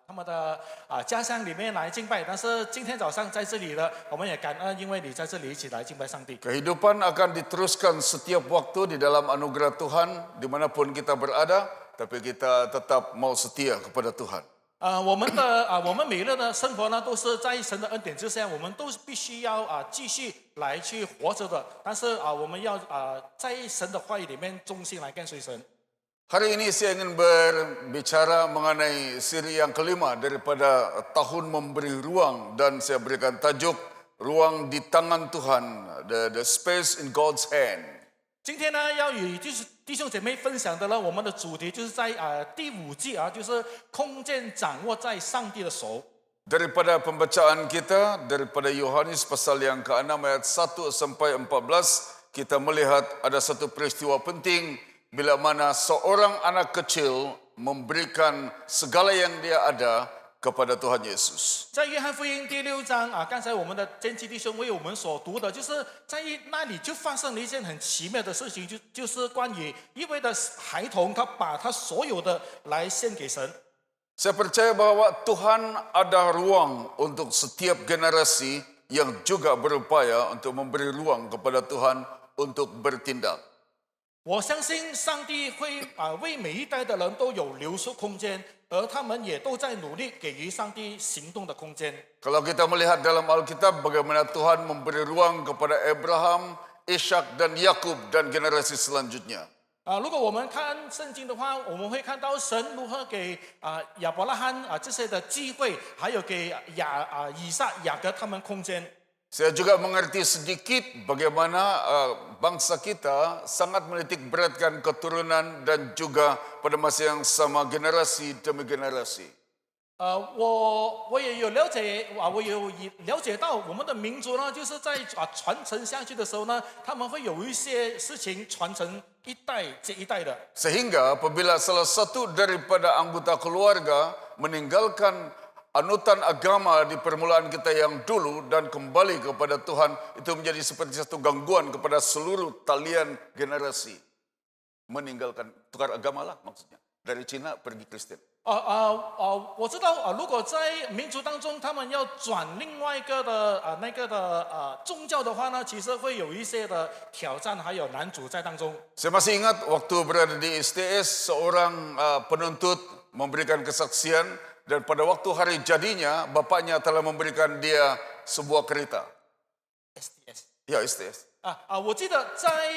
他们的家乡里面来敬拜，但是今天早上在这里呢，我们也感恩，因为你在这里一起来敬拜上帝。 Kehidupan akan diteruskan setiap waktu di dalam anugerah Tuhan, dimanapun kita berada, tapi kita tetap mau setia kepada Tuhan. 我们每日的生活呢，都是在神的恩典之下，我们都必须要继续来去活着的。但是我们要在神的话语里面忠心来跟随神。 Hari ini saya ingin berbicara mengenai siri yang kelima daripada tahun memberi ruang, dan saya berikan tajuk ruang di tangan Tuhan, the space in God's hand. 今天呢，要与弟兄姐妹分享的呢，我们的主题就是在第5季就是空间掌握在上帝的手。 Daripada pembacaan kita, daripada Yohanes pasal yang ke-6 ayat 1 sampai 14, kita melihat ada satu peristiwa penting bila mana seorang anak kecil memberikan segala yang dia ada kepada Tuhan Yesus. 在约翰福音第6章刚才我们的坚基弟兄为我们所读的，就是在那里就发生了一件很奇妙的事情，就是关于一位的孩童，他把他所有的来献给神。 Saya percaya bahwa Tuhan ada ruang untuk setiap generasi yang juga berupaya untuk memberi ruang kepada Tuhan untuk bertindak. 我相信上帝会为每一代的人都有留出空间，而他们也都在努力给予上帝行动的空间。 Kalau kita melihat dalam Alkitab bagaimana Tuhan memberi ruang kepada Abraham, Ishak dan Yakub dan generasi selanjutnya. 如果我们看圣经的话，我们会看到神如何给亚伯拉罕这些的机会，还有给以撒、雅各他们空间。 Saya juga mengerti sedikit bagaimana bangsa kita sangat menitik beratkan keturunan dan juga pada masa yang sama generasi demi generasi. 我也有了解我有了解到我们的民族呢，就是在传承下去的时候呢，他们会有一些事情传承一代接一代的。 Sehingga apabila salah satu daripada anggota keluarga meninggalkan anutan agama di permulaan kita yang dulu dan kembali kepada Tuhan, itu menjadi seperti satu gangguan kepada seluruh talian generasi. Meninggalkan, tukar agama lah maksudnya. Dari Cina pergi Kristen. 我知道如果在民族当中他们要转另外一个的宗教的话呢，其实会有一些的挑战还有难阻在当中。 Saya masih ingat waktu berada di STS, seorang penuntut memberikan kesaksian, dan pada waktu hari jadinya bapaknya telah memberikan dia sebuah kereta. STS Ya, STS. 我记得在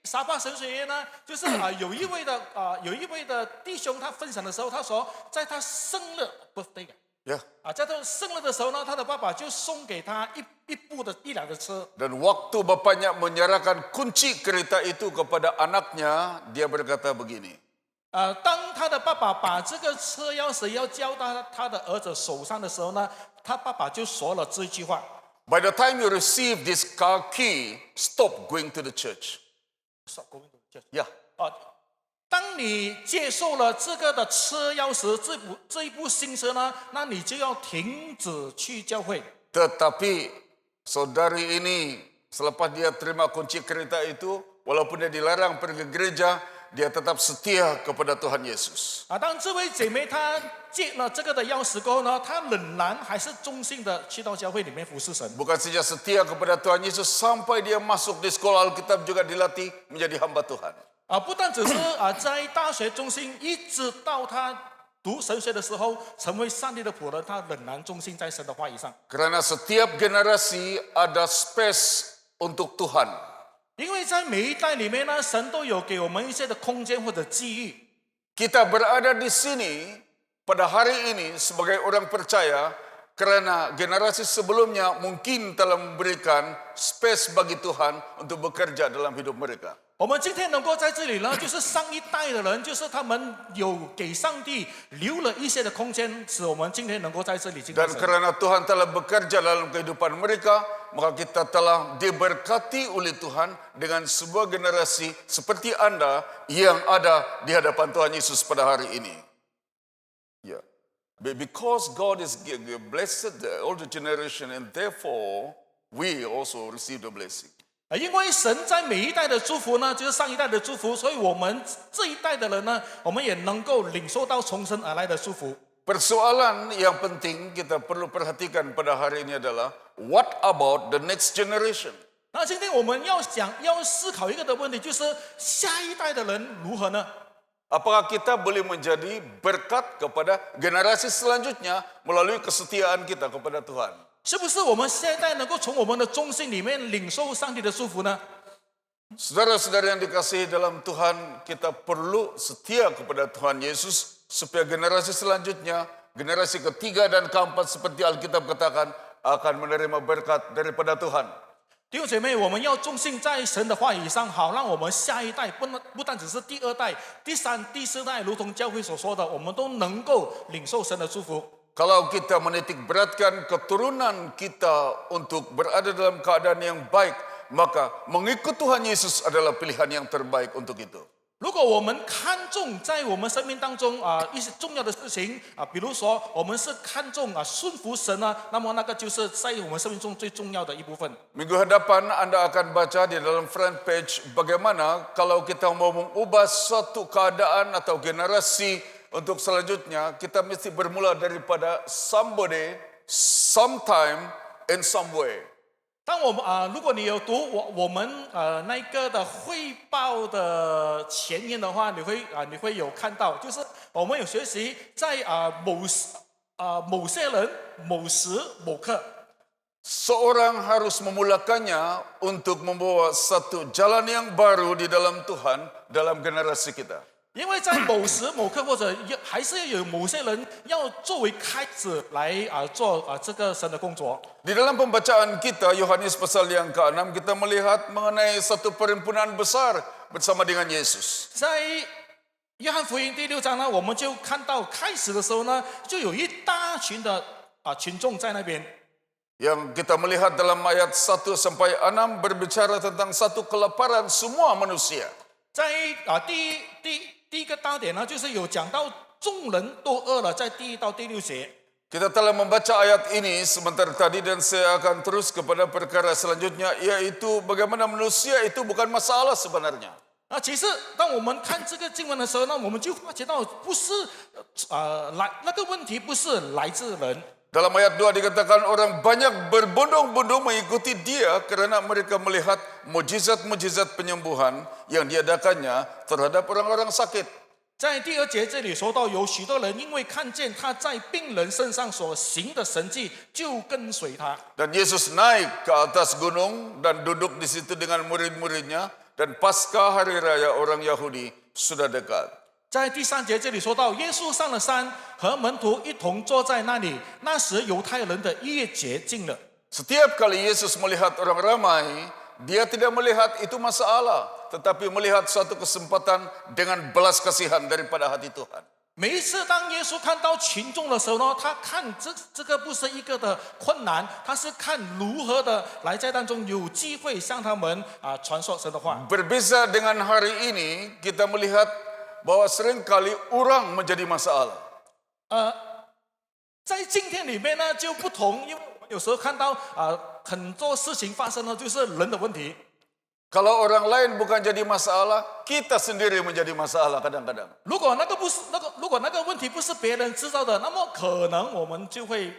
沙巴神学院呢，就是有一位的弟兄他分享的时候，他说在他生日 birthday Ya. 在他生日的时候呢，他的爸爸就送给他一辆的车。 Dan waktu bapaknya menyerahkan kunci kereta itu kepada anaknya, dia berkata begini. 当他的爸爸把这个车钥匙要交到他的儿子手上的时候呢，他爸爸就说了这句话 By the time you receive this car key, stop going to the church. "Stop going to church." Ya. 当你接受了这个的车钥匙这一部新车呢，那你就要停止去教会。 Tetapi saudari ini selepas dia terima kunci kereta itu, walaupun dia dilarang pergi ke gereja, dia tetap setia kepada Tuhan Yesus. 当这位姐妹她接了这个的钥匙过后呢，她仍然还是忠心的去到教会里面服侍神。 Bukan saja setia kepada Tuhan Yesus, sampai dia masuk di sekolah Alkitab juga dilatih menjadi hamba Tuhan. 不但只是在大学中心，一直到她读神学的时候，成为上帝的仆人，她仍然忠心在神的话语上。 Karena setiap generasi ada space untuk Tuhan. 因为在每一代里面呢，神都有给我们一些的空间或者机遇。 Kita berada di sini pada hari ini sebagai orang percaya karena generasi sebelumnya mungkin telah memberikan space bagi Tuhan untuk bekerja dalam hidup mereka. 我们今天能够在这里呢，就是上一代的人，就是他们有给上帝留了一些的空间，使我们今天能够在这里敬拜 Dan 神。 karena Tuhan telah bekerja dalam kehidupan mereka, maka kita telah diberkati oleh Tuhan dengan sebuah generasi seperti Anda yang ada di hadapan Tuhan Yesus pada hari ini. Ya. Because God is blessed the older generation, and therefore we also receive the blessing. 因为神在每一代的祝福呢，就是上一代的祝福，所以我们这一代的人呢，我们也能够领受到从神而来的祝福。Persoalan yang penting kita perlu perhatikan pada hari ini adalah what about the next generation? 那今天我们要思考一个的问题，就是下一代的人如何呢？ Apakah kita boleh menjadi berkat kepada generasi selanjutnya melalui kesetiaan kita kepada Tuhan? 是不是我们下一代能够从我们的忠心里面领受上帝的祝福呢？ Saudara-saudara yang dikasihi dalam Tuhan, kita perlu setia kepada Tuhan Yesus supaya generasi selanjutnya, generasi ketiga dan keempat seperti Alkitab katakan akan menerima berkat daripada Tuhan. 弟兄姐妹，我们要重信在神的话语上，好让我们下一代不单只是第二代、第三、第四代，如同教会所说的，我们都能够领受神的祝福。 Kalau kita menitik beratkan keturunan kita untuk berada dalam keadaan yang baik, maka mengikut Tuhan Yesus adalah pilihan yang terbaik untuk itu. 如果我们看重在我们生命当中一些重要的事情比如说我们是看重顺服神那么那个就是在我们生命中最重要的一部分。 Minggu hadapan Anda akan baca di dalam front page bagaimana kalau kita mau mengubah suatu keadaan atau generasi untuk selanjutnya, kita mesti bermula daripada somebody, sometime, in some way. 当我们如果你有读我们那个的汇报的前言的话，你会有看到，就是我们有学习在某些人、某时、某刻。 Seorang harus memulakannya untuk membawa satu jalan yang baru di dalam Tuhan dalam generasi kita. 因为在某时某刻，或者还是有某些人要作为开始来做这个神的工作。 Di dalam pembacaan kita Yohanes pasal yang ke-6 kita melihat mengenai satu perhimpunan besar bersama dengan Yesus. 在约翰福音第6章呢，我们就看到开始的时候呢，就有一大群的群众在那边。 Yang kita melihat dalam ayat 1 sampai 6 berbicara tentang satu kelaparan semua manusia. 在第一个大点呢，就是有讲到众人都饿了，在第1到第6节。 Kita telah membaca ayat ini sebentar tadi dan saya akan terus kepada perkara selanjutnya, yaitu bagaimana manusia itu bukan masalah sebenarnya. 其实当我们看这个经文的时候呢，我们就发觉到不是那个问题不是来自人。 Dalam ayat 2 dikatakan orang banyak berbondong-bondong mengikuti dia kerana mereka melihat mujizat-mujizat penyembuhan yang diadakannya terhadap orang-orang sakit. 在第2节这里说到，有许多人因为看见他在病人身上所行的神迹，就跟随他。 Dan Yesus naik ke atas gunung dan duduk di situ dengan murid-muridnya dan pasca hari raya orang Yahudi sudah dekat. 在第3节这里说到，耶稣上了山，和门徒一同坐在那里。那时犹太人的逾越节近了。 Setiap kali Yesus melihat orang ramai, dia tidak melihat itu masalah, tetapi melihat suatu kesempatan dengan belas kasihan daripada hati Tuhan. 每一次当耶稣看到群众的时候呢，他看这个不是一个的困难，他是看如何的来在当中有机会向他们传说神的话。 Berbeza dengan hari ini, kita melihat bahwa seringkali orang menjadi masalah. 在今天里面呢就不同，因为我们有时候看到很多事情发生呢，就是人的问题。 Kalau orang lain bukan jadi masalah, kita sendiri menjadi masalah kadang-kadang. 如果那个问题不是别人制造的，那么可能我们就会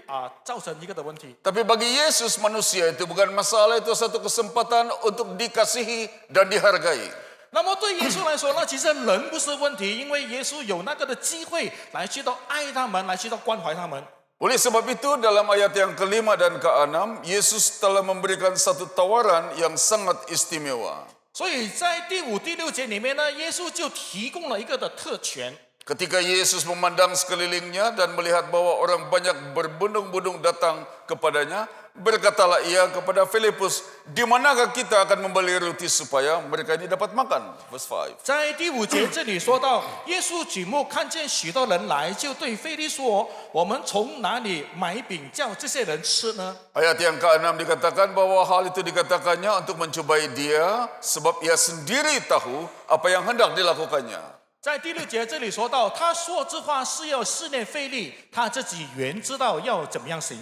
造成一个的问题。 Tapi bagi Yesus manusia itu bukan masalah, itu satu kesempatan untuk dikasihi dan dihargai. 那么对耶稣来说，那其实人不是问题，因为耶稣有那个的机会来去到爱他们，来去到关怀他们。 Oleh sebab itu dalam ayat yang ke-5 dan ke-6, Yesus telah memberikan satu tawaran yang sangat istimewa. 所以在第5、第6节里面呢，耶稣就提供了一个的特权。 Ketika Yesus memandang sekelilingnya dan melihat bahwa orang banyak berbondong-bondong datang kepadanya, berkatalah ia kepada Filipus, di manakah kita akan membeli roti supaya mereka ini dapat makan? Verse 5. 在第5节这里说到，耶稣举目看见许多人来，就对腓力说：“我们从哪里买饼叫这些人吃呢？” Ayat yang ke-6 dikatakan bahwa hal itu dikatakannya untuk mencobai dia, sebab ia sendiri tahu apa yang hendak dilakukannya. 在第6节这里说到，他说这话是要试验腓力，他自己原知道要怎么样行。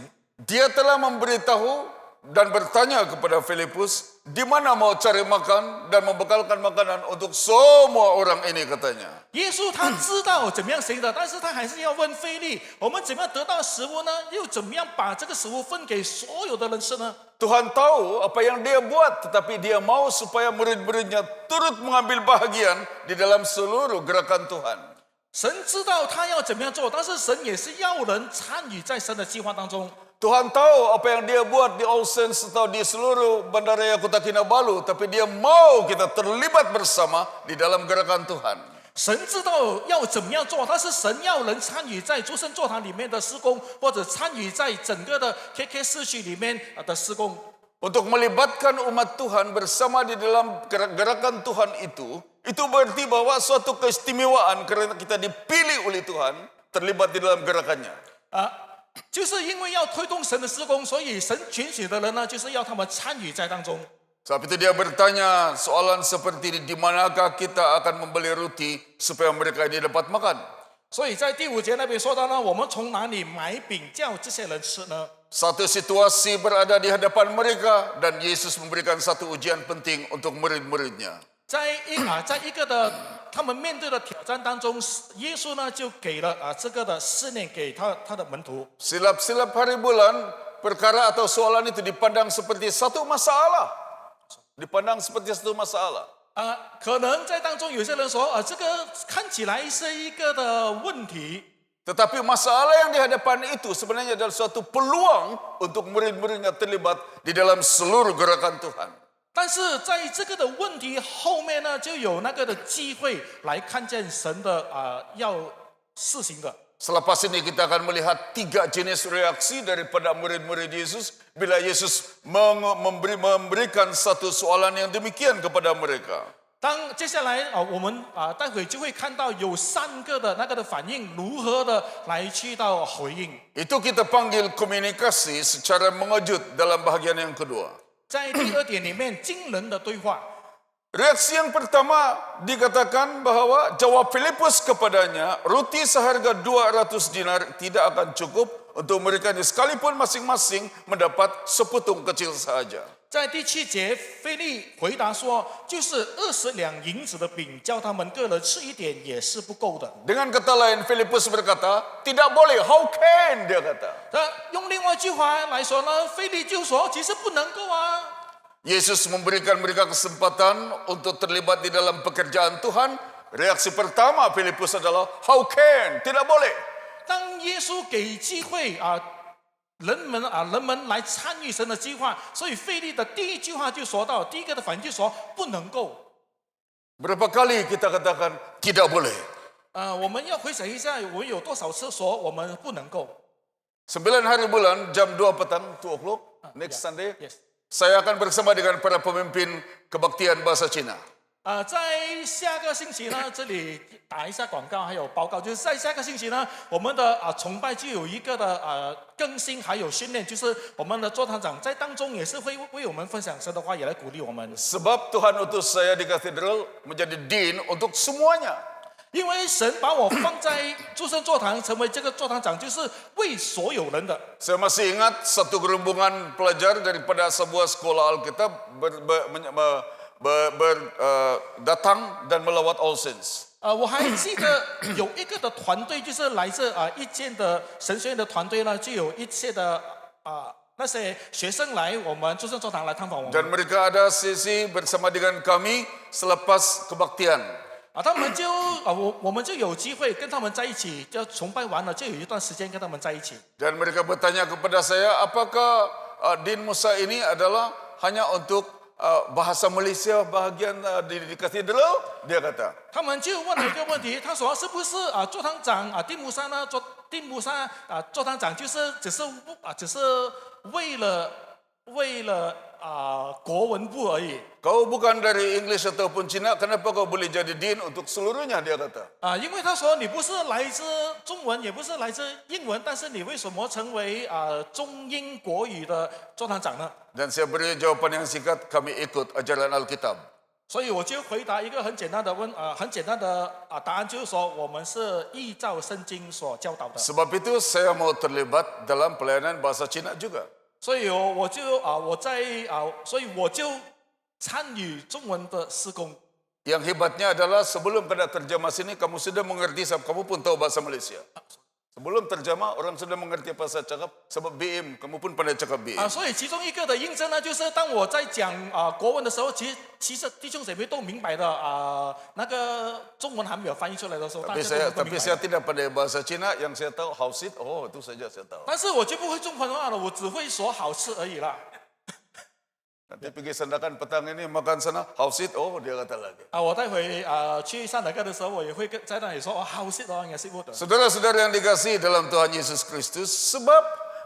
Dia telah memberitahu dan bertanya kepada Filipus, di mana mau cari makan dan membekalkan makanan untuk semua orang ini katanya. 耶稣他知道怎么样行的，但是他还是要问腓力：我们怎么样得到食物呢？又怎么样把这个食物分给所有的人吃呢？ Tuhan tahu apa yang dia buat, tetapi dia mau supaya murid-muridnya turut mengambil bahagian di dalam seluruh gerakan Tuhan. 神知道他要怎么样做，但是神也是要人参与在神的计划当中。 Tuhan tahu apa yang dia buat di All Saints atau di seluruh Bandaraya Kota Kinabalu, tapi dia mau kita terlibat bersama di dalam gerakan Tuhan. 神知道要怎么样做，但是神要人参与在诸圣座堂里面的施工，或者参与在整个的 KK 市区里面的施工。 Untuk melibatkan umat Tuhan bersama di dalam gerakan Tuhan itu berarti bahwa suatu keistimewaan karena kita dipilih oleh Tuhan terlibat di dalam gerakannya. 就是因为要推动神的施工，所以神拣选的人呢，就是要他们参与在当中。 Sebab itu dia bertanya soalan seperti ini, di manakah kita akan membeli roti supaya mereka ini dapat makan? 所以在第5节那边说到呢，我们从哪里买饼叫这些人吃呢？ Satu situasi berada di hadapan mereka dan Yesus memberikan satu ujian penting untuk murid-muridnya. 在一个的他们面对的挑战当中，耶稣呢就给了这个的试炼给他的门徒。 Silap-silap hari bulan, perkara atau soalan itu dipandang seperti satu masalah. Dipandang seperti satu masalah. 可能在当中有些人说，这个看起来是一个的问题。 Tetapi masalah yang di hadapan itu sebenarnya adalah suatu peluang untuk murid-muridnya terlibat di dalam seluruh gerakan Tuhan. 但是在这个的问题后面呢，就有那个的机会来看见神的要施行的。 Selepas ini kita akan melihat 3 jenis reaksi daripada murid-murid Yesus bila Yesus memberikan satu soalan yang demikian kepada mereka. 当接下来我们待会就会看到有3个的那个的反应，如何的来去到回应。 Itu kita panggil komunikasi secara mengejut dalam bahagian yang kedua. 在第2点里面，惊人的对话。 Reaksi yang pertama dikatakan bahwa jawab Filipus kepadanya, roti seharga 200 dinar tidak akan cukup untuk mereka ini sekalipun masing-masing mendapat seputung kecil saja. 在第7节，腓力回答说：“就是20两银子的饼，叫他们个人吃一点也是不够的。” Dengan kata lain, Filipus berkata, tidak boleh, how can, dia kata. 用另外一句话来说呢，腓力就说：“其实不能够啊。” Yesus memberikan mereka kesempatan untuk terlibat di dalam pekerjaan Tuhan. Reaksi pertama Filipus adalah, how can, tidak boleh. 当耶稣给机会人们来参与神的计划，所以腓力的第一句话就说到，第一个的反应就说不能够。 Berapa kali kita katakan tidak boleh? 我们要回想一下，我们有多少次说我们不能够？ 9 hari bulan, jam 2 petang, 2 o'clock, next Sunday, Yes. saya akan bersama dengan para pemimpin kebaktian bahasa Cina. 在下个星期呢，这里打一下广告，还有报告，就是在下个星期呢，我们的崇拜就有一个的更新，还有训练，就是我们的座堂长在当中也是会为我们分享神的话，也来鼓励我们。 Sebab Tuhan utus saya di katedral menjadi dean untuk semuanya. 因为神把我放在诸圣座堂，成为这个座堂长，就是为所有人的。 Saya masih ingat satu gerombongan pelajar daripada sebuah sekolah Alkitab datang dan melawat All Saints. 我还记得有一个的团队，就是来自一间的神学院的团队呢，就有一些的那些学生来我们诸圣座堂来探访我们。 Dan mereka ada sesi bersama dengan kami selepas kebaktian. 他们就我们就有机会跟他们在一起，就崇拜完了就有一段时间跟他们在一起。 Dan mereka bertanya kepada saya, apakah Din Musa ini adalah hanya untuk bahasa Malaysia bahagian di katedral? Dia kata. 他们就问了一个问题，他说是不是座堂长丁木山呢？丁木山座堂长就是只是为了国文部而已。 Kau bukan dari English ataupun Cina, kenapa kau boleh jadi Din untuk seluruhnya? Dia kata. 因为他说你不是来自中文，也不是来自英文，但是你为什么成为中英国语的座堂长呢？ Dan saya beri jawapan yang singkat, kami ikut ajaran Alkitab. 所以我就回答一个很简单的答案，就是说我们是依照圣经所教导的。 Sebab itu saya mau terlibat dalam pelayanan bahasa Cina juga. 所以我就参与中文的施工。 Yang hebatnya adalah sebelum kena terjemah sini, kamu sudah mengerti, sebab kamu pun tahu bahasa Malaysia. Sebelum terjemah, orang sudah mengerti apa saya cakap, sebab BM, kamu pun pandai cakap BM. 所以其中一个的印证呢，就是当我在讲国文的时候，其实弟兄姐妹都明白的那个中文还没有翻译出来的时候，大家都能够明 Tapi 白。 saya tidak pandai bahasa Cina, yang saya tahu hausit, oh itu saja saya tahu. 但是我就不会中国话了，我只会说好吃而已啦。 Nanti pergi sandakan petang ini makan sana, hausit, oh dia kata lagi. 我待会去上哪个的时候，我也会在那里说好吃哦，应该是不的。 Saudara-saudara yang dikasihi dalam Tuhan Yesus Kristus, sebab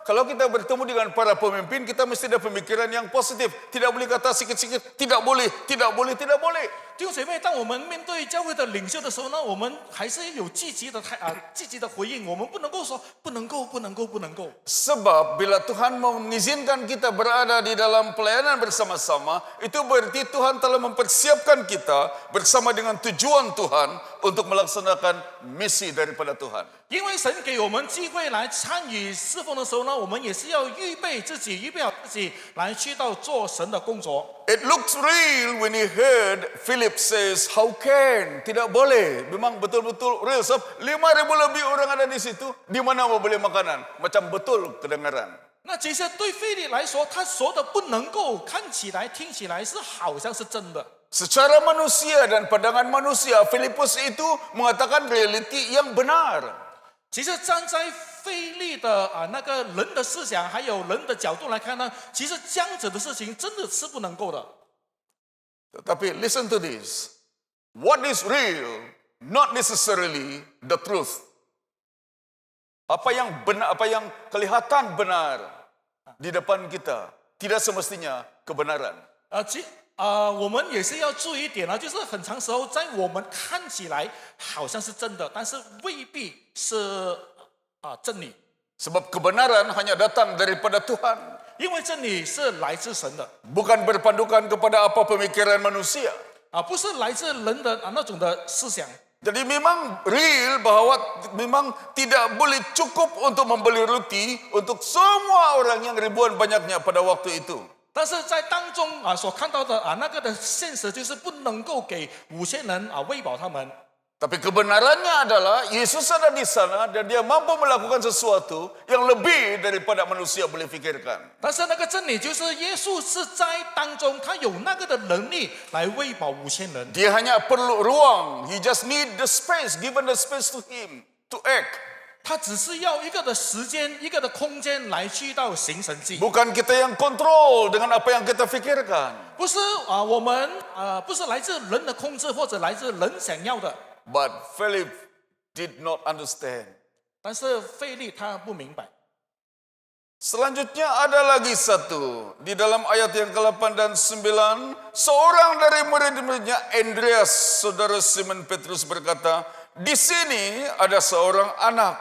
kalau kita bertemu dengan para pemimpin, kita mesti ada pemikiran yang positif. Tidak boleh kata sikit-sikit, tidak boleh, tidak boleh, tidak boleh. 弟兄姐妹，当我们面对教会的领袖的时候呢，我们还是有积极的回应，我们不能够说不能够，不能够，不能够。 Sebab bila Tuhan mau mengizinkan kita berada di dalam pelayanan bersama-sama, itu berarti Tuhan telah mempersiapkan kita bersama dengan tujuan Tuhan untuk melaksanakan misi daripada Tuhan. 因为神给我们机会来参与侍奉的时候呢，我们也是要预备好自己来去到做神的工作。 It looks real when he heard Philip says, how can? Tidak boleh. Memang betul-betul real. Sebab 5,000 lebih orang ada di situ. Di mana mau beli makanan? Macam betul kedengaran. 那其实对腓力来说，他说的不能够看起来、听起来是好像是真的。 Secara manusia dan pandangan manusia, Filipus itu mengatakan realiti yang benar. 其实站在腓力的那个人的思想还有人的角度来看呢，其实这样子的事情真的是不能够的。 Tetapi listen to this. What is real, not necessarily the truth. Apa yang benar, apa yang kelihatan benar di depan kita, tidak semestinya kebenaran. 我们也是要注意一点呢，就是很长时候在我们看起来好像是真的，但是未必是真理。 Sebab kebenaran hanya datang daripada Tuhan. 因为真理是来自神的， Bukan berpandukan kepada apa pemikiran manusia. 不是来自人的那种的思想。 Jadi memang real bahwa memang tidak boleh cukup untuk membeli roti untuk semua orang yang ribuan banyaknya pada waktu itu. 但是在当中所看到的那个的现实就是不能够给5000人喂饱他们。 Tapi kebenarannya adalah Yesus ada di sana dan dia mampu melakukan sesuatu yang lebih daripada manusia boleh fikirkan. 但是那个真理就是耶稣是在当中，他有那个的能力来喂饱5000人。 Dia hanya perlu ruang. He just need the space, given the space to him to act. 他只是要一个的时间、一个的空间来去到行神迹， Bukan kita yang kontrol dengan apa yang kita fikirkan. 不是我们不是来自人的控制或者来自人想要的。 But Philip did not understand. 但是腓力他不明白。 Selanjutnya ada lagi satu. Di dalam ayat yang ke-8 dan 9, seorang dari murid-muridnya, Andreas, saudara Simon Petrus berkata, di sini ada seorang anak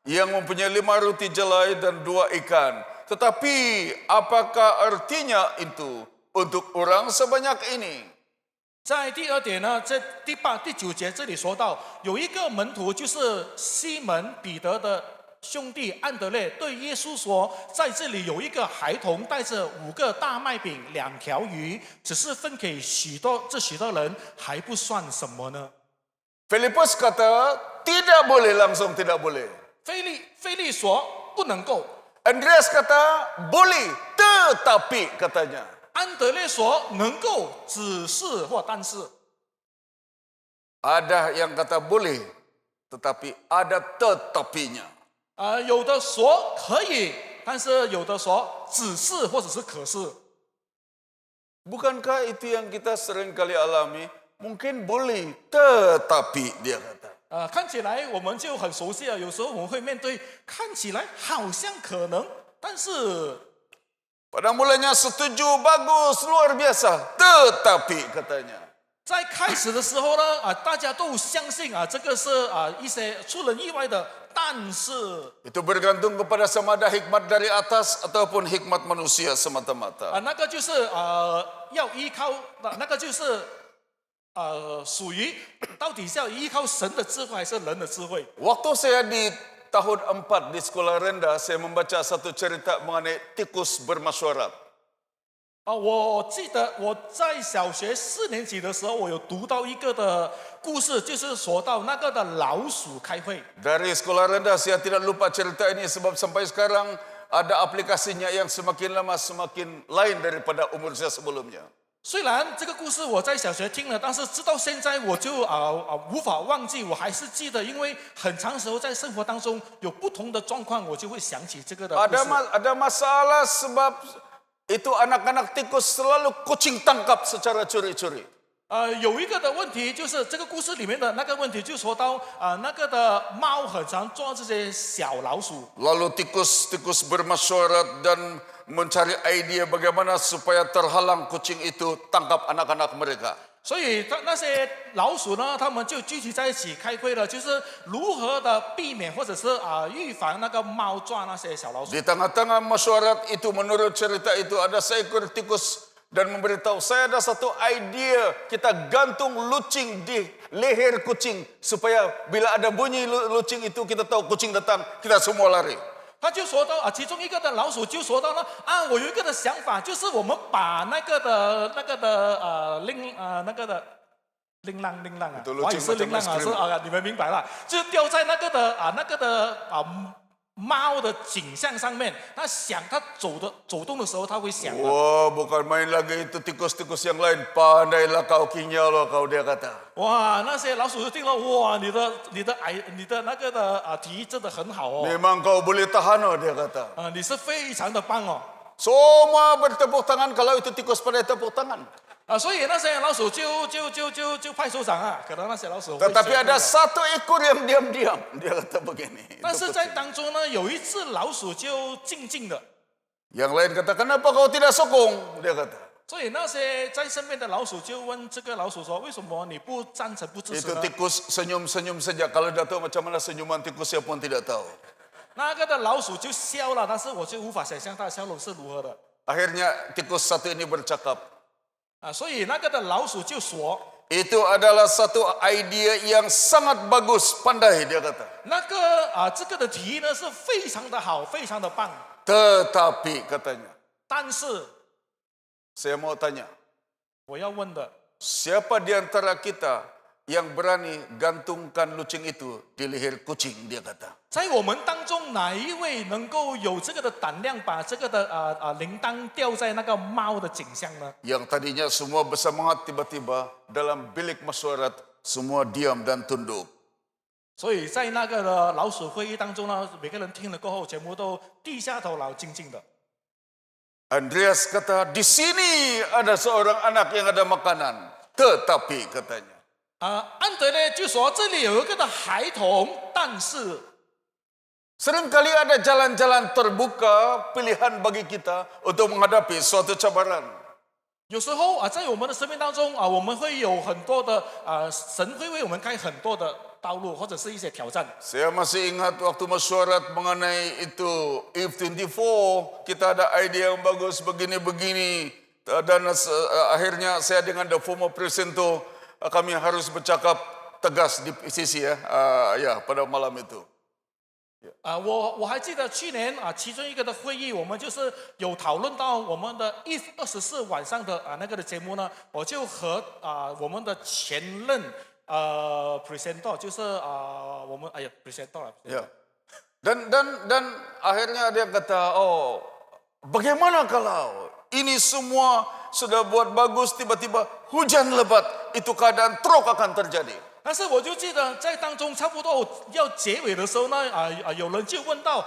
yang mempunyai 5 roti jelai dan 2 ikan. Tetapi apakah artinya itu untuk orang sebanyak ini? 在第二点呢，在第8、第9节这里说到，有一个门徒就是西门彼得的兄弟安德烈，对耶稣说，在这里有一个孩童带着5个大麦饼、2条鱼，只是分给许多人，还不算什么呢？ Filipus kata, tidak boleh, langsung tidak boleh. 腓力说不能够， Andreas kata, boleh, tetapi katanya. 安德烈说能够，只是或但是。 Ada yang kata boleh, tetapi ada tetapinya. 有的说可以，但是有的说只是或者是可是。 Bukankah itu yang kita sering kali alami? Mungkin boleh, tetapi dia kata. 看起来我们就很熟悉了，有时候我们会面对看起来好像可能，但是 Pada mulanya setuju, bagus, luar biasa, tetapi katanya. 在开始的时候呢，大家都相信这个是一些出人意外的，但是 Itu bergantung kepada sama ada hikmat dari atas ataupun hikmat manusia semata-mata. 那个就是要依靠，那个就是属于到底是要依靠神的智慧还是人的智慧？ Waktu saya tahun 4 di sekolah rendah, saya membaca satu cerita mengenai tikus bermasyarakat. 我记得我在小学4年级的时候，我有读到一个的故事，就是说到那个的老鼠开会。 Dari sekolah rendah saya tidak lupa cerita ini sebab sampai sekarang ada aplikasinya yang semakin lama semakin lain daripada umur saya sebelumnya. 虽然这个故事我在小学听了，但是直到现在我就无法忘记，我还是记得，因为很长时候在生活当中有不同的状况，我就会想起这个的故事。 Ada masalah sebab itu anak-anak tikus selalu kucing tangkap secara curi-curi. 有一个的问题就是这个故事里面的那个问题，就说到那个的猫很常抓这些小老鼠。 Lalu tikus bermasyarakat dan mencari idea bagaimana supaya terhalang kucing itu tangkap anak-anak mereka. 所以那些老鼠呢，他们就聚集在一起开会了，就是如何的避免或者是预防那个猫抓那些小老鼠。 Di tengah-tengah masyarakat itu menurut cerita itu ada seekor tikus dan memberitahu, saya ada satu idea, kita gantung lucing di leher kucing supaya bila ada bunyi lucing itu kita tahu kucing datang, kita semua lari. 他就说到其中一个的老鼠就说到呢，我有一个的想法，就是我们把那个的铃浪啊，对华语是铃浪啊，是你们明白了，就吊在那个的猫的颈项上面，他走动的时候，他会响的。 Wah, bukan main lagi itu tikus-tikus yang lain. Pandailah kau kinyalo kau, dia kata. 哇，那些老鼠就听了，哇，你的那个的提议真的很好哦， Memang kau boleh tahan, oh, dia kata. 你是非常的棒哦。 Semua bertepuk tangan kalau itu tikus pada tepuk tangan. 所以那些老鼠就拍手掌啊，可能那些老鼠会 Tetapi 学 ada 那个 satu ekor yang diam-diam. Dia kata begini. 但是在当中呢，有一只老鼠就静静的， Yang lain kata, kenapa kau tidak sokong? Dia kata. 所以那些在身边的老鼠就问这个老鼠说：“为什么你不赞成不支持 Itu 呢 tikus senyum-senyum saja. Kalau dia tahu macam mana senyuman tikus, saya pun tidak tahu.？” 那个的老鼠就笑了，但是我就无法想象它的笑容是如何的 Akhirnya tikus satu ini bercakap. 所以那个的老鼠就说 Itu adalah satu idea yang sangat bagus, pandai, dia kata. 那个这个的提议呢是非常的好，非常的棒， Tetapi katanya, 但是 saya mau tanya, 我要问的， siapa di antara kita yang berani gantungkan lucing itu di leher kucing, dia kata. 在我们当中哪一位能够有这个的胆量，把这个的铃铛吊在那个猫的颈项呢？ Yang tadinya semua bersemangat tiba-tiba dalam bilik masyarakat semua diam dan tunduk. 所以在那个的老鼠会议当中呢，每个人听了过后，全部都低下头，然后静静的。 Andreas kata, di sini ada seorang anak yang ada makanan. Tetapi katanya, 安德烈就说这里有一个的孩童，但是 seringkali ada jalan-jalan terbuka pilihan bagi kita untuk menghadapi suatu cabaran. 有时候在我们的生命当中我们会有很多的神会为我们开很多的道路，或者是一些挑战。 Saya masih ingat waktu masyarakat mengenai itu If24, kita ada ide yang bagus begini-begini. Dan akhirnya saya dengan the former presento, kami harus bercakap tegas di sisi ya pada malam itu. 我还记得去年其中一个的会议，我们就是有讨论到我们的 If24晚上的那个的节目呢，我就和我们的前任presenter， 就是我们presenter 了。 Ya. Dan akhirnya dia kata, oh bagaimana kalau ini semua sudah buat bagus, tiba-tiba hujan lebat, itu keadaan truk akan terjadi. 但是我就记得在当中差不多要结尾的时候呢，有人就问到，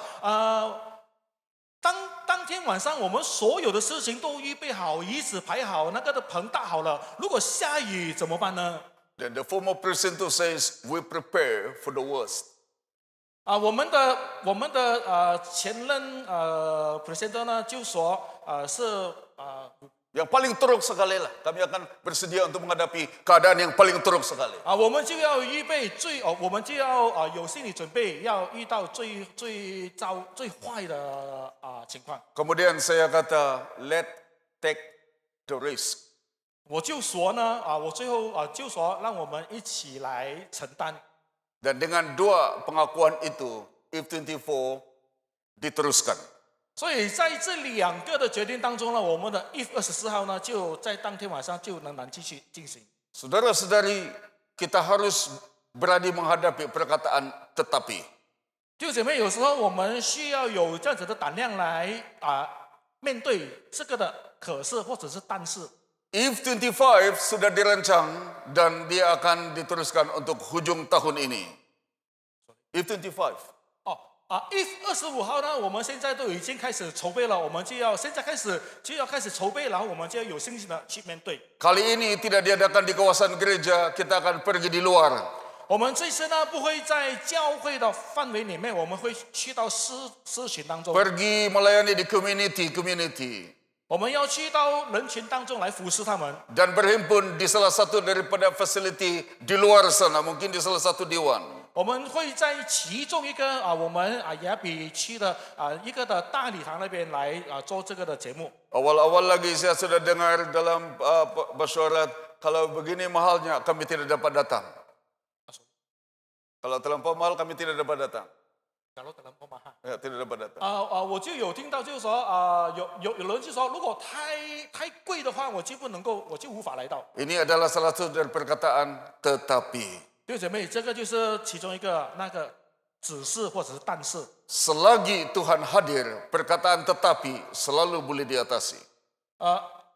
当天晚上我们所有的事情都预备好，椅子排好，那个的棚搭好了，如果下雨怎么办呢？ Dan the former presenter says, we prepare for the worst. 我们的前任presenter 呢就说是Yang paling teruk sekali lah. Kami akan bersedia untuk menghadapi keadaan yang paling teruk sekali. 我们就要预备我们就要有心理准备，要遇到最坏的情况。 Kemudian saya kata, let take the risk. 我就说呢我最后就说让我们一起来承担。 Dan dengan dua pengakuan itu If24 diteruskan. 所以在这两个的决定当中呢，我们的 If 24号呢，就在当天晚上就能继续进行。 Saudara-saudari, kita harus berani menghadapi perkataan tetapi. 弟兄姐妹，有时候我们需要有这样子的胆量来面对这个的可是或者是但是。 If25 sudah dirancang dan dia akan diteruskan untuk hujung tahun ini. If25. If 25号呢，我们现在都已经开始筹备了，我们就要现在开始筹备，然后我们就要有信心的去面对。 Kali ini tidak diadakan di kawasan gereja, kita akan pergi di luar. 我们这次呢不会在教会的范围里面，我们会去到社群当中， Pergi melayani di community. 我们要去到人群当中来服侍他们。 Dan berhimpun di salah satu daripada facility di luar sana, mungkin di salah satu dewan. 我们会在其中一个我们雅比区的一个的大礼堂那边来做这个的节目。 Awal-awal lagi saya sudah dengar dalam masyarakat, kalau begini mahalnya kami tidak dapat datang. Kalau terlampau mahal kami tidak dapat datang. 假如可能不嘛哈。 Ya, tidak dapat datang. 我就有听到就是说有人就说，如果太贵的话，我就无法来到。 Ini adalah salah satu dari perkataan tetapi. 弟兄姐妹，这个就是其中一个那个指示或者是但是。 Selagi Tuhan hadir, perkataan tetapi selalu boleh diatasi.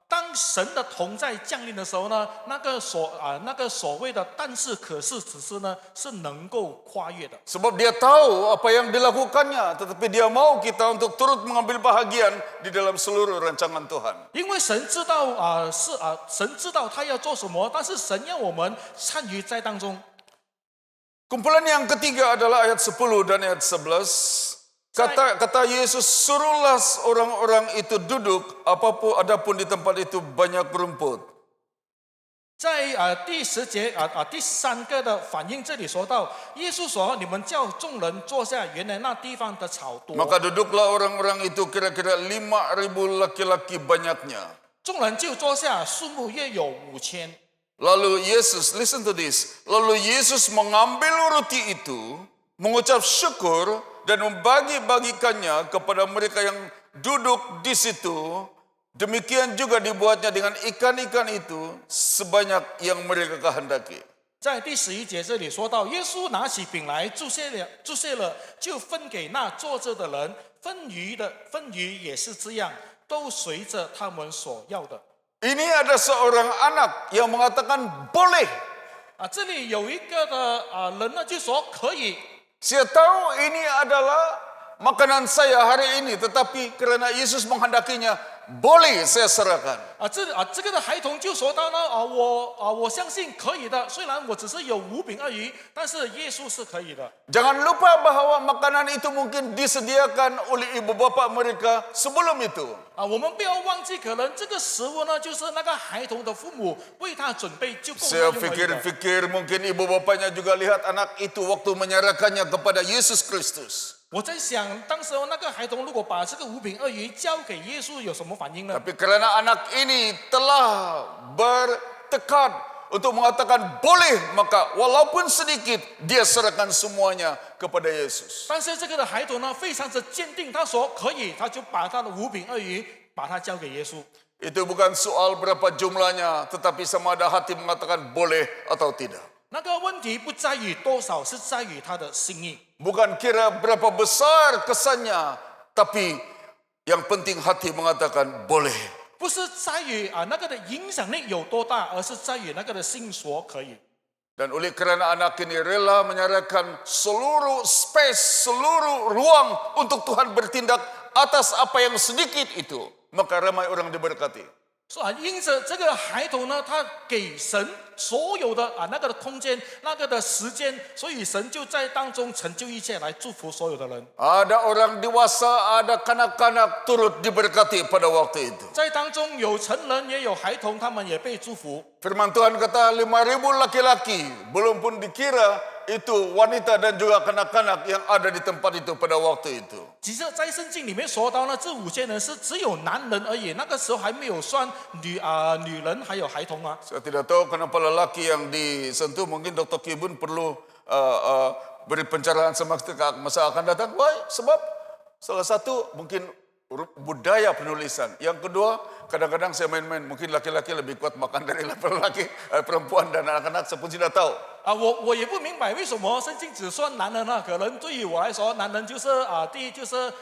当神的同在降临的时候呢，那个所谓的但是可是只是呢，是能够跨越的。 Sebab dia tahu apa yang dilakukannya, tetapi dia mau kita untuk turut mengambil bahagian di dalam seluruh rancangan Tuhan. 因为神知道神知道他要做什么，但是神要我们参与在当中。 Kumpulan yang ketiga adalah ayat 10 dan ayat 11. Kata Yesus, suruhlah orang-orang itu duduk, adapun di tempat itu banyak rumput. 在第10节第3个的反应，这里说到，耶稣说：“你们叫众人坐下，原来那地方的草多。” Maka duduklah orang-orang itu kira-kira 5.000 laki-laki banyaknya. 众人就坐下，数目约有5000。 Lalu Yesus, listen to this. Lalu Yesus mengambil roti itu, mengucap syukur dan membagi-bagikannya kepada mereka yang duduk di situ. Demikian juga dibuatnya dengan ikan-ikan itu sebanyak yang mereka kehendaki. 在第11节这里说到，耶稣拿起饼来，注谢了，就分给那坐着的人。分鱼也是这样，都随着他们所要的。 Ini ada seorang anak yang mengatakan boleh. 这里有一个的人呢，就说可以。 Saya tahu ini adalah makanan saya hari ini, tetapi karena Yesus menghendakinya, boleh saya serahkan. 这个的孩童就说到呢，我相信可以的，虽然我只是有5饼2鱼，但是耶稣是可以的。 Jangan lupa bahwa makanan itu mungkin disediakan oleh ibu bapak mereka sebelum itu. 我们不要忘记，可能这个食物呢，就是那个孩童的父母为他准备就够他 Saya 用而已的。 pikir-pikir mungkin ibu bapaknya juga lihat anak itu waktu menyerahkannya kepada Yesus Kristus. 我在想，当时候那个孩童如果把这个5饼2鱼交给耶稣，有什么反应呢？ Tapi karena anak ini telah bertekad untuk mengatakan boleh, maka walaupun sedikit dia serahkan semuanya kepada Yesus. 但是这个的孩童呢，非常的坚定，他说可以，他就把他的5饼2鱼把它交给耶稣。 Itu bukan soal berapa jumlahnya, tetapi sama ada hati mengatakan boleh atau tidak. 那个问题不在于多少，是在于他的心意。 Bukan kira berapa besar kesannya, tapi yang penting hati mengatakan boleh. 不是在于那个的影响力有多大，而是在于那个的心所可以。 Dan oleh kerana anak ini rela menyerahkan seluruh space, seluruh ruang untuk Tuhan bertindak atas apa yang sedikit itu, maka ramai orang diberkati. 因着这个孩童呢，他给神所有的那个的空间、那个的时间，所以神就在当中成就一切，来祝福所有的人。 Ada orang dewasa, ada kanak-kanak turut diberkati pada waktu itu. 在当中有成人，也有孩童，他们也被祝福。 Firman Tuhan kata 5.000 laki-laki, belum pun dikira itu wanita dan juga kanak-kanak yang ada di tempat itu pada waktu itu. 其实，在圣经里面说到呢，这5000人是只有男人而已，那个时候还没有算女人还有孩童啊。 Saya tidak tahu kenapa lelaki yang disentuh, mungkin Dr. Kibun perlu beri pencerahan semasa masa akan datang? Why? Sebab salah satu mungkin budaya penulisan. Yang kedua, kadang-kadang saya main-main. Mungkin laki-laki lebih kuat makan dari laki-laki, perempuan dan anak-anak. Saya pun tidak tahu. 我也不明白为什么圣经只说男人呢？可能对于我来说，男人就是第一就是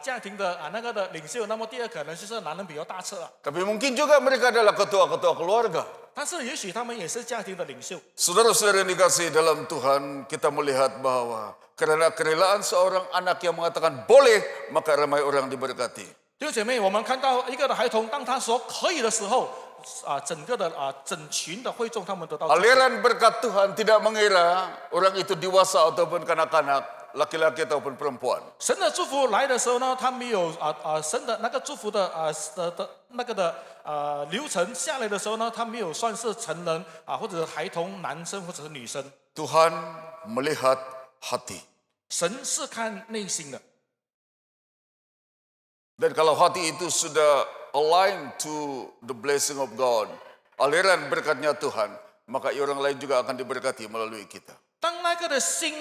家庭的那个的领袖，那么第二可能就是男人比较大车啊。 Tapi mungkin juga mereka adalah ketua-ketua keluarga. 但是也许他们也是家庭的领袖。 Saudara-saudara yang dikasihi dalam Tuhan, kita melihat bahwa karena kerelaan seorang anak yang mengatakan boleh, maka ramai orang diberkati. 弟兄姐妹，我们看到一个的孩童，当他说可以的时候，整个的整群的会众他们得到祝福。 Aliran berkat Tuhan tidak mengira orang itu dewasa ataupun kanak-kanak, laki-laki ataupun perempuan. 神的祝福来的时候呢，他没有神的那个祝福的那个的流程下来的时候呢，他没有算是成人或者是孩童，男生或者是女生。 Tuhan melihat hati. 神是看内心的。 Dan kalau hati itu sudah aligned to the blessing of God, aliran berkatnya Tuhan, maka orang lain juga akan diberkati melalui kita. 当那个的心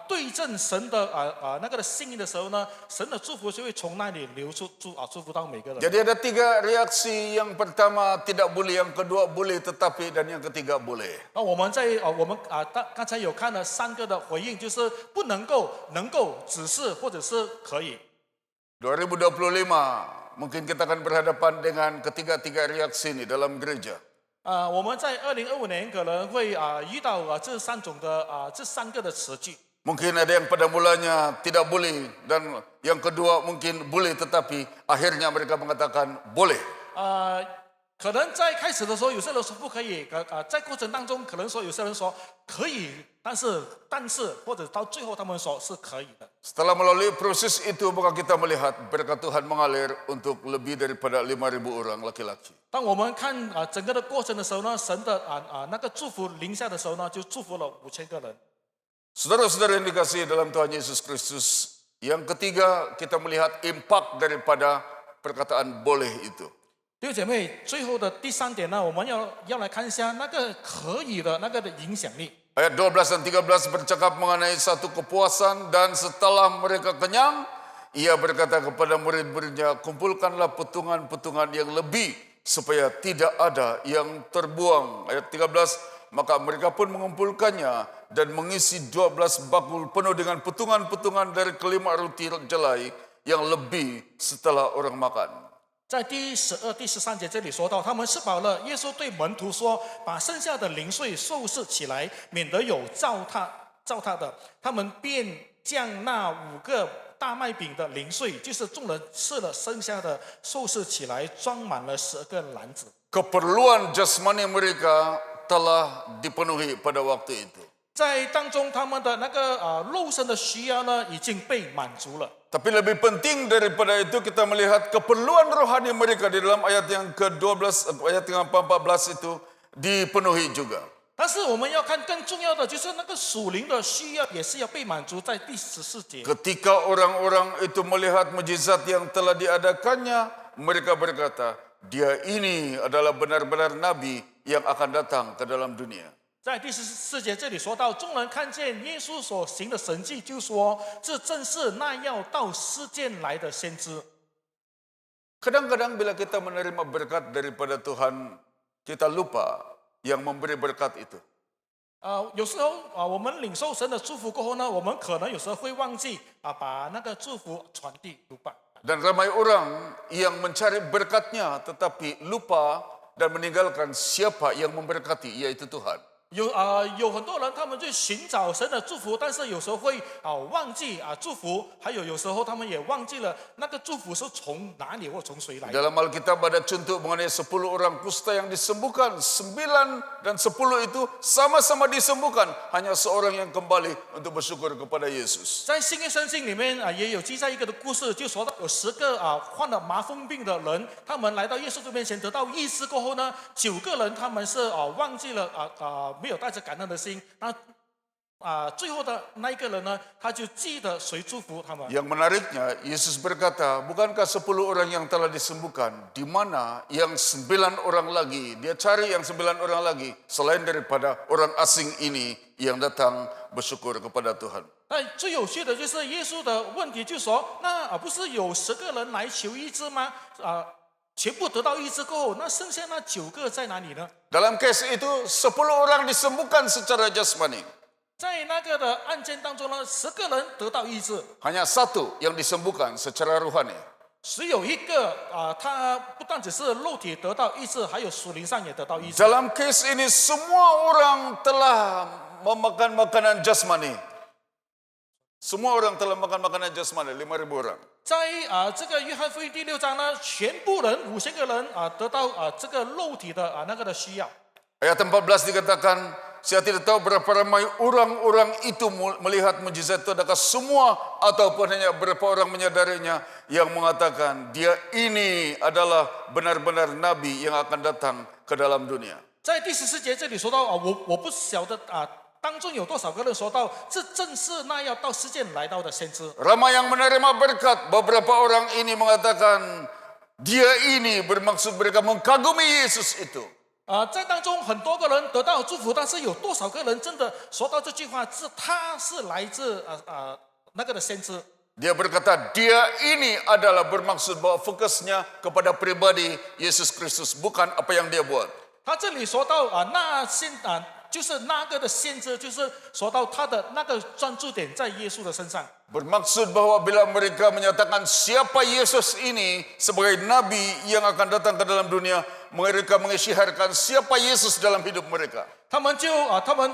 对正神的那个的心意的时候呢，神的祝福就会从那里流出祝福到每个人。 Jadi ada 3 reaksi. Yang pertama tidak boleh, yang kedua boleh tetapi, dan yang ketiga boleh. 那我们刚才有看了3个的回应，就是不能够、能够、只是或者是可以。 2025 mungkin kita akan berhadapan dengan ketiga-tiga reaksi ini dalam gereja. 我们在2025年可能会遇到这3个的词句。 Mungkin ada yang pada mulanya tidak boleh, dan yang kedua mungkin boleh tetapi akhirnya mereka mengatakan boleh. 可能在开始的时候，有些人说不可以，在过程当中，可能说有些人说可以，但是或者到最后他们说是可以的。 Setelah melalui proses itu, maka kita melihat berkat Tuhan mengalir untuk lebih daripada 5.000 orang laki-laki. 当我们看整个的过程的时候呢，神的那个祝福临下的时候呢，就祝福了5000个人。 Saudara-saudara yang dikasihi dalam Tuhan Yesus Kristus, yang ketiga kita melihat impak daripada perkataan boleh itu. 弟兄姐妹，最后的第3点呢，我们要来看一下那个可以的那个的影响力。 Ayat 12 dan 13 bercakap mengenai satu kepuasan, dan setelah mereka kenyang, ia berkata kepada murid-muridnya, kumpulkanlah petungan-petungan yang lebih supaya tidak ada yang terbuang. Ayat 13, maka mereka pun mengumpulkannya dan mengisi 12 bakul penuh dengan petungan-petungan dari kelima roti jelai yang lebih setelah orang makan. 在第12、第13节这里说到，他们吃饱了，耶稣对门徒说：“把剩下的零碎收拾起来，免得有糟蹋的。”他们便将那5个大麦饼的零碎，就是众人吃了剩下的，收拾起来，装满了12个篮子。 Keperluan jasmani mereka telah dipenuhi pada waktu itu. 在当中，他们的那个肉身的需要呢，已经被满足了。 Tapi lebih penting daripada itu, kita melihat keperluan rohani mereka di dalam ayat yang ke-12, ayat yang ke-14 itu dipenuhi juga. 但是我们要看更重要的，就是那个属灵的需要也是要被满足，在第14节。 Ketika orang-orang itu melihat mujizat yang telah diadakannya, mereka berkata, dia ini adalah benar-benar nabi yang akan datang ke dalam dunia. 在第14节这里说到，众人看见耶稣所行的神迹，就说这正是那要到世间来的先知。 Kadang-kadang bila kita menerima berkat daripada Tuhan, kita lupa yang memberi berkat itu. 有时候我们领受神的祝福过后呢，我们可能有时候会忘记把那个祝福传递鲁班。 Dan ramai orang yang mencari berkatnya tetapi lupa dan meninggalkan siapa yang memberkati, yaitu Tuhan. 有很多人他们去寻找神的祝福，但是有时候会忘记祝福，还有时候他们也忘记了那个祝福是从哪里或从谁来的。 Dalam Alkitab ada contoh mengenai 10 orang kusta yang disembuhkan, 9 dan 10 itu sama-sama disembuhkan, hanya seorang yang kembali untuk bersyukur kepada Yesus. 在新约圣经里面也有记载一个的故事，就说到有10个患了麻风病的人，他们来到耶稣的面前得到医治过后呢，9个人他们是忘记了没有带着感恩的心，那最后的那一个人呢，他就记得谁祝福他们。 Yang menariknya, Yesus berkata, bukankah 10 orang yang telah disembuhkan, di mana yang 9 orang lagi, dia cari yang 9 orang lagi, selain daripada orang asing ini yang datang bersyukur kepada Tuhan. 但最有趣的就是耶稣的问题，就是说，那不是有10个人来求医治吗？全部得到医治过后，那剩下那9个在哪里呢？ Dalam case itu, 10 orang disembuhkan secara jasmani. 在那个的案件当中呢，10个人得到医治， Hanya 1 yang disembuhkan secara rohani. 只有1个他不但只是肉体得到医治，还有属灵上也得到医治。 Dalam case ini, semua orang telah memakan makanan jasmani. Semua orang telah makan makanan jasmani, 5.000 orang. 在这个约翰福音第6章呢，全部人5000个人得到这个肉体的那个的需要。 Ayat 14 dikatakan, saya tidak tahu berapa ramai orang-orang itu melihat mujizat itu, adakah semua ataupun hanya berapa orang menyadarinya yang mengatakan dia ini adalah benar-benar nabi yang akan datang ke dalam dunia. 在第14节这里说到我不晓得当中有多少个人说到，这正是那要到世界来到的先知。 Ramai yang menerima berkat, beberapa orang ini mengatakan dia ini, bermaksud mereka mengagumi Yesus itu. 在当中很多个人得到祝福，但是有多少个人真的说到这句话，他是来自那个的先知？ Dia berkata dia ini adalah bermaksud bahwa fokusnya kepada pribadi Yesus Kristus, bukan apa yang dia buat. 他这里说到就是那个的先知，就是说到他的那个专注点在耶稣的身上。 Bermaksud bahwa bila mereka menyatakan siapa Yesus ini sebagai nabi yang akan datang ke dalam dunia, mereka mengisyaratkan siapa Yesus dalam hidup mereka. 他们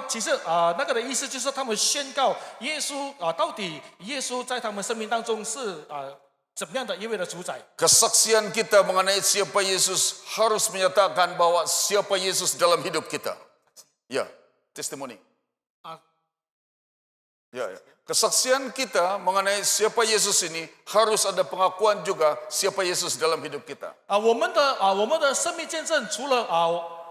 其实那个的意思就是他们宣告耶稣到底耶稣在他们生命当中是怎么样的一位的主宰。 Kesaksian kita mengenai siapa Yesus harus menyatakan bahwa siapa Yesus dalam hidup kita. Ya, testimoni. Ya. Kesaksian kita mengenai siapa Yesus ini harus ada pengakuan juga siapa Yesus dalam hidup kita. 我们的生命见证，除了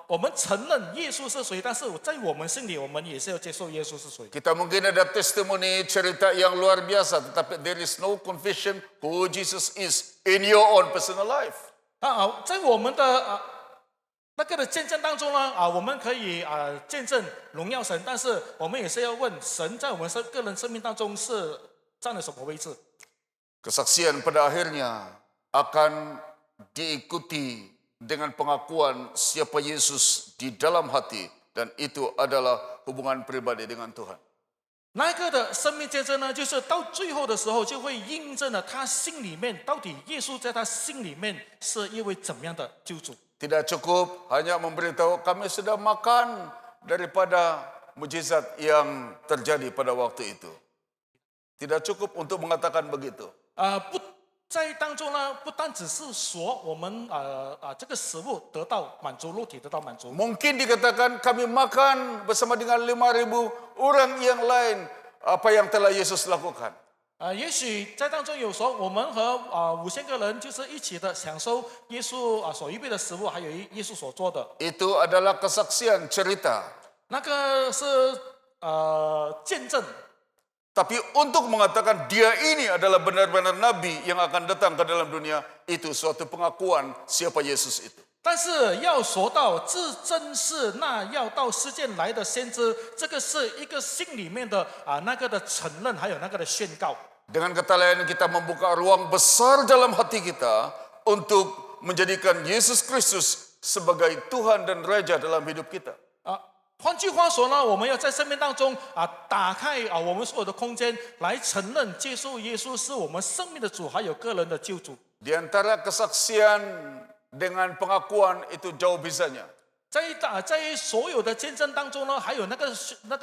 我们承认耶稣是谁，但是在我们心里，我们也是要接受耶稣是谁。 Kita mungkin ada testimoni cerita yang luar biasa, tetapi there is no confession who Jesus is in your own personal life. 在我们的那个的见证当中呢，我们可以见证荣耀神，但是我们也是要问神在我们个人生命当中是占了什么位置。 Kesaksian pada akhirnya akan diikuti dengan pengakuan siapa Yesus di dalam hati, dan itu adalah hubungan pribadi dengan Tuhan. 那个的生命见证呢，就是到最后的时候，就会印证了他心里面到底耶稣在他心里面是一位怎么样的救主。 Tidak cukup hanya memberitahu kami sudah makan daripada mujizat yang terjadi pada waktu itu. Tidak cukup untuk mengatakan begitu. 不在当中呢，不单只是说我们这个食物得到满足，肉体得到满足。 Mungkin dikatakan kami makan bersama dengan 5.000 orang yang lain apa yang telah Yesus lakukan. 也许在当中有时候我们和5000个人就是一起的享受耶稣所预备的食物，还有耶稣所做的。 Itu adalah kesaksian cerita. 那个是见证。 Tapi untuk mengatakan dia ini adalah benar-benar nabi yang akan datang ke dalam dunia, itu suatu pengakuan siapa Yesus itu. 但是要说到这真是那要到世界来的先知，这个是一个心里面的那个的承认，还有那个的宣告。 Dengan kata lain, kita membuka ruang besar dalam hati kita untuk menjadikan Yesus Kristus sebagai Tuhan dan Raja dalam hidup kita. 换句话说呢，我们要在生命当中打开我们所有的空间，来承认、接受耶稣是我们生命的主，还有个人的救主。 Di antara kesaksian dengan pengakuan itu jauh bezanya. 在所有的见证当中呢，还有那个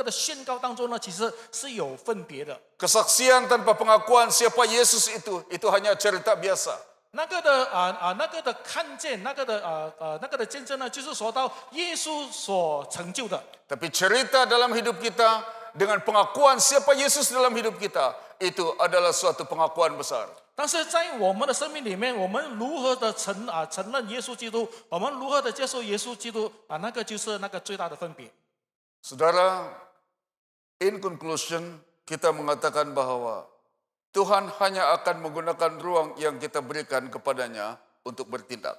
的宣告当中呢，其实是有分别的。 Kesaksian tanpa pengakuan siapa Yesus itu hanya cerita biasa. 那个的看见，那个的见证呢，就是说到耶稣所成就的。 Tapi cerita dalam hidup kita dengan pengakuan siapa Yesus dalam hidup kita, itu adalah suatu pengakuan besar. 但是在我们的生命里面，我们如何的承认耶稣基督，我们如何的接受耶稣基督那个就是那个最大的分别。 Saudara, In conclusion, kita mengatakan bahwa Tuhan hanya akan menggunakan ruang yang kita berikan kepadanya untuk bertindak.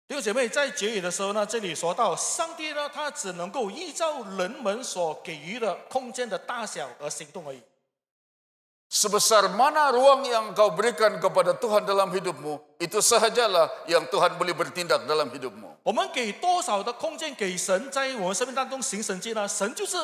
弟兄姐妹，在结语的时候呢，这里说到，上帝呢，他只能够依照人们所给予的空间的大小而行动而已。 Sebesar mana ruang yang kau berikan kepada Tuhan dalam hidupmu, itu sahajalah yang Tuhan boleh bertindak dalam hidupmu. 我们给多少的空间给神，在我们生命当中行神迹呢？神就是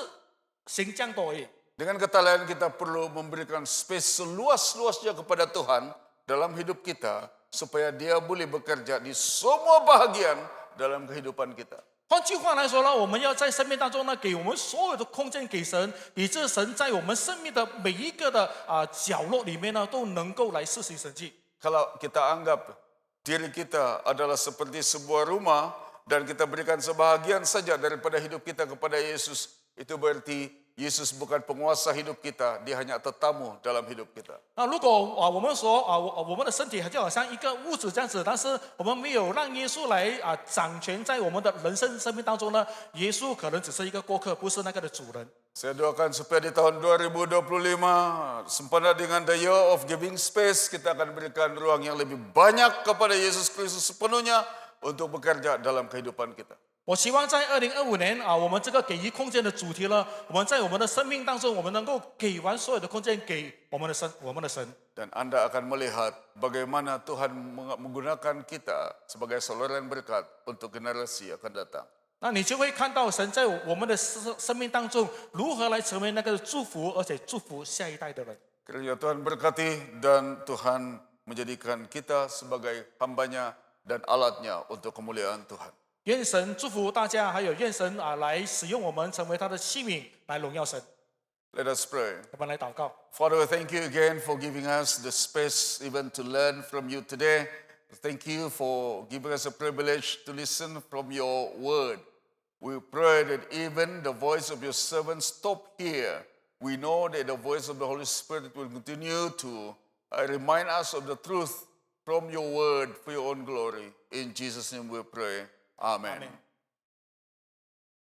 行这样多而已。 Dengan kata lain, kita perlu memberikan space seluas-luasnya kepada Tuhan dalam hidup kita, supaya Dia boleh bekerja di semua bahagian dalam kehidupan kita. 换句话来说呢，我们要在生命当中呢，给我们所有的空间给神，以致神在我们生命的每一个的角落里面呢，都能够来施行神迹。 Kalau kita anggap diri kita adalah seperti sebuah rumah dan kita berikan sebahagian saja daripada hidup kita kepada Yesus, itu berarti Yesus bukan penguasa hidup kita, Dia hanya tetamu dalam hidup kita. 那如果我们说我们的身体就好像一个屋子这样子，但是我们没有让耶稣来掌权在我们的人生命当中呢，耶稣可能只是一个过客，不是那个的主人。 Saya doakan supaya di tahun 2025, sempena dengan the year of giving space, kita akan berikan ruang yang lebih banyak kepada Yesus Kristus sepenuhnya untuk bekerja dalam kehidupan kita. 我希望在2025年我们这个给予空间的主题呢，我们在我们的生命当中，我们能够给完所有的空间给我们的神。 Dan Anda akan melihat bagaimana Tuhan menggunakan kita sebagai saluran berkat untuk generasi yang akan datang. 那你就会看到神在我们的生命当中如何来成为那个祝福，而且祝福下一代的人。 Kiranya Tuhan berkati dan Tuhan menjadikan kita sebagai hambanya dan alatnya untuk kemuliaan Tuhan. 愿神祝福大家，还有愿神来使用我们，成为他的器皿，来荣耀神。 Let us pray. 我们来祷告。 Father, thank you again for giving us the space even to learn from you today. Thank you for giving us a privilege to listen from your word. We pray that even the voice of your servants stop here. We know that the voice of the Holy Spirit will continue to remind us of the truth from your word for your own glory. In Jesus' name we pray. Amen. Amen.